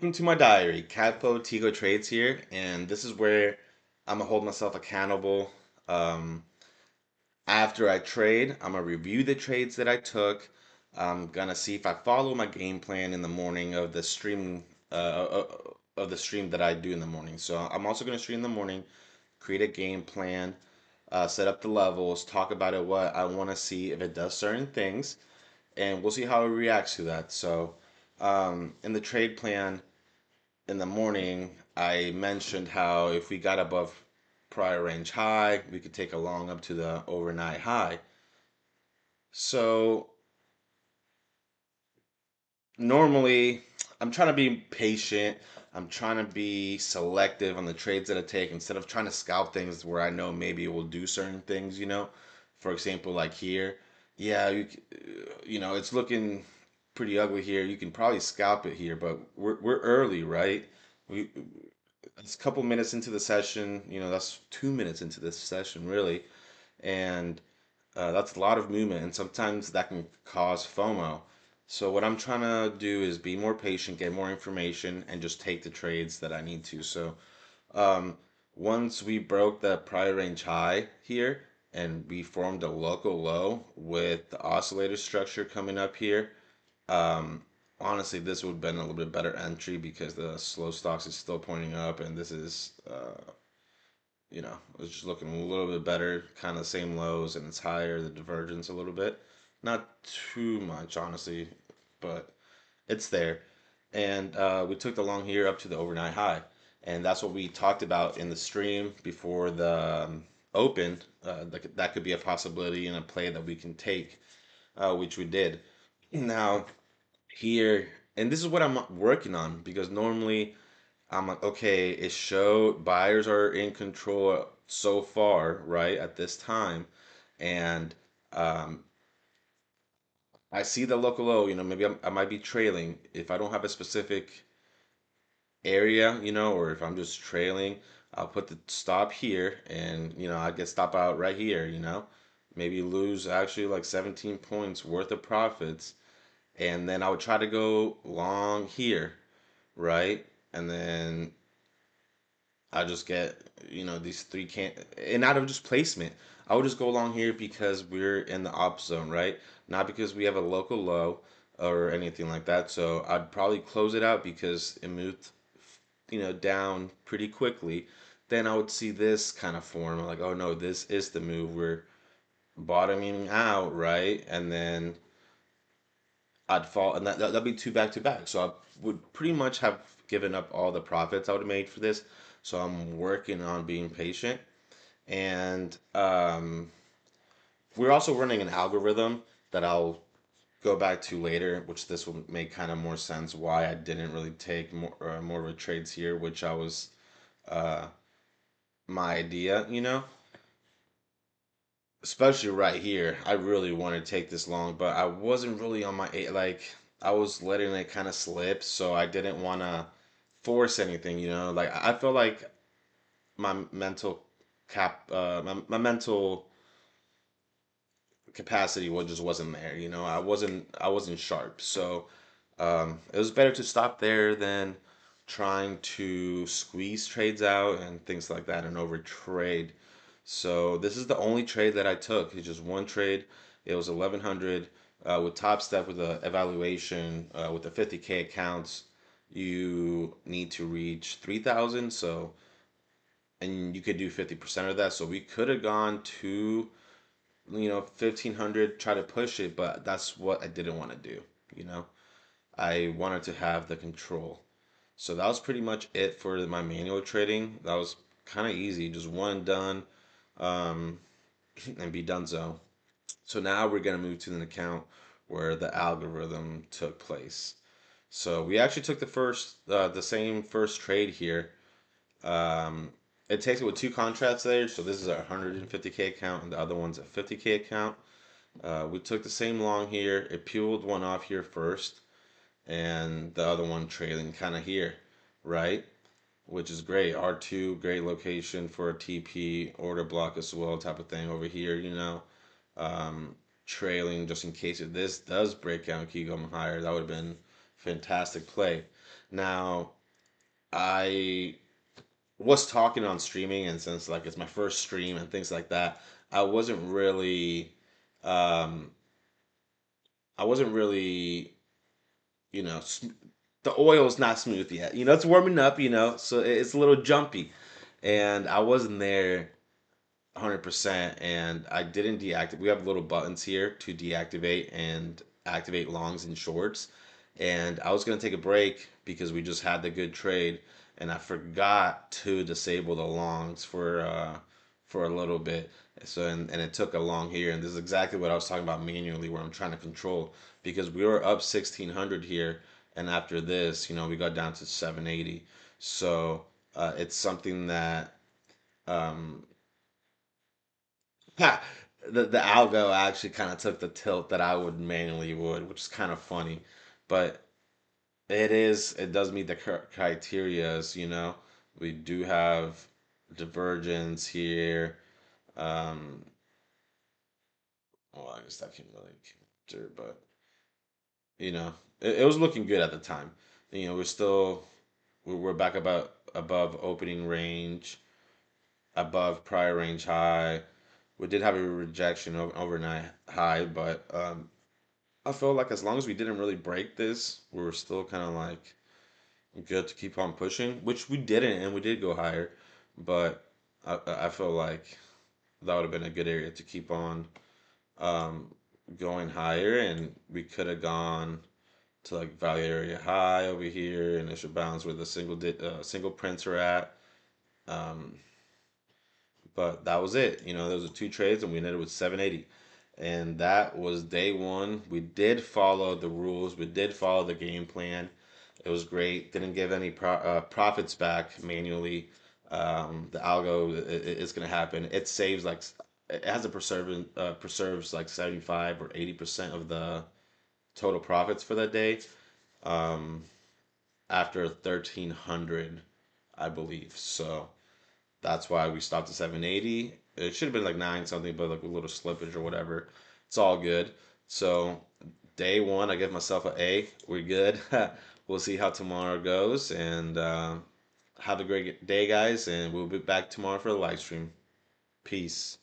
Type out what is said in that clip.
Welcome to my diary. Capo Tigo Trades here, and this is where I'm gonna hold myself accountable. Um, After I trade, I'm gonna review the trades that I took. I'm gonna see if I follow my game plan in the morning of the stream of the stream that I do in the morning. So I'm also gonna stream in the morning, create a game plan, set up the levels, talk about it, what I want to see if it does certain things, and we'll see how it reacts to that. So in the trade plan in the morning, I mentioned how if we got above prior range high, we could take a long up to the overnight high. So normally, I'm trying to be patient. I'm trying to be selective on the trades that I take instead of trying to scalp things where I know maybe it will do certain things. For example, like here, yeah, it's looking pretty ugly here. You can probably scalp it here, but we're early, right? We It's a couple minutes into the session. That's 2 minutes into this session, really, and that's a lot of movement, and sometimes that can cause FOMO. So what I'm trying to do is be more patient, get more information, and just take the trades that I need to. So um, once we broke the prior range high here, and we formed a local low with the oscillator structure coming up here, um, honestly, this would have been a little bit better entry because the slow stocks is still pointing up, and this is, it's just looking a little bit better, kind of same lows, and it's higher, the divergence a little bit. Not too much, honestly, but it's there. And we took the long here up to the overnight high. And that's what we talked about in the stream before the open. That could be a possibility and a play that we can take, which we did. Now, here, and this is what I'm working on because normally I'm like, okay, it showed buyers are in control so far, right, at this time. And um, I see the local low, maybe I might be trailing. If I don't have a specific area, or if I'm just trailing, I'll put the stop here and, I get stop out right here. Maybe lose actually like 17 points worth of profits. And then I would try to go long here, right? And then I just get, these three can't, and out of just placement, I would just go along here because we're in the op zone, right? Not because we have a local low or anything like that. So I'd probably close it out because it moved, down pretty quickly. Then I would see this kind of form, like, oh no, this is the move. We're bottoming out, right? And then I'd fall, and that'd be two back to back. So I would pretty much have given up all the profits I would have made for this. So I'm working on being patient, and we're also running an algorithm that I'll go back to later, which this will make kind of more sense why I didn't really take more of a trades here, which I was uh, my idea, especially right here. I really want to take this long, but I wasn't really on my like I was letting it kind of slip, so I didn't want to force anything. Like I felt like my mental my mental capacity was just wasn't there. I wasn't sharp, so it was better to stop there than trying to squeeze trades out and things like that and over trade. So this is the only trade that I took. It's just one trade. It was 1100 with Top Step with the evaluation with the 50K accounts. You need to reach 3,000. So and you could do 50% of that. So we could have gone to 1500, try to push it, but that's what I didn't want to do. You know, I wanted to have the control. So that was pretty much it for my manual trading. That was kind of easy, just one done, um, and be done so now we're going to move to an account where the algorithm took place. So we actually took the same first trade here. Um, it takes it with two contracts there. So this is a 150K account and the other one's a 50K account. We took the same long here. It peeled one off here first and the other one trailing kind of here, right? Which is great. R2, great location for a TP order block as well, type of thing over here. Um, Trailing just in case if this does break out and keep going higher, that would have been fantastic play. Now, I was talking on streaming, and since like it's my first stream and things like that, I wasn't really, um, I wasn't really, you know, the oil's not smooth yet. It's warming up, so it's a little jumpy, and I wasn't there 100%, and I didn't deactivate. We have little buttons here to deactivate and activate longs and shorts. And I was gonna take a break because we just had the good trade, and I forgot to disable the longs for a little bit. So and it took a long here, and this is exactly what I was talking about manually, where I'm trying to control because we were up 1600 here, and after this, we got down to 780. So it's something that um, Ha! The algo actually kind of took the tilt that I would manually would, which is kind of funny, but it does meet the criterias. We do have divergence here. Um, well, I guess that can really counter, but it was looking good at the time. We're back about above opening range, above prior range high. We did have a rejection overnight high, but I feel like as long as we didn't really break this, we were still kind of like good to keep on pushing, which we didn't, and we did go higher. But I feel like that would have been a good area to keep on um, going higher, and we could have gone to like value area high over here, initial bounds where the single prints are at. Um, but that was it. Those were two trades, and we ended with 780. And that was day one. We did follow the rules. We did follow the game plan. It was great. Didn't give any profits back manually. The algo is going to happen. It saves like it has a preserves like 75 or 80% of the total profits for that day. Um, After 1300, I believe. So that's why we stopped at 780. It should have been like nine something, but like a little slippage or whatever. It's all good. So day one, I give myself an A. We're good. We'll see how tomorrow goes, and have a great day, guys. And we'll be back tomorrow for the live stream. Peace.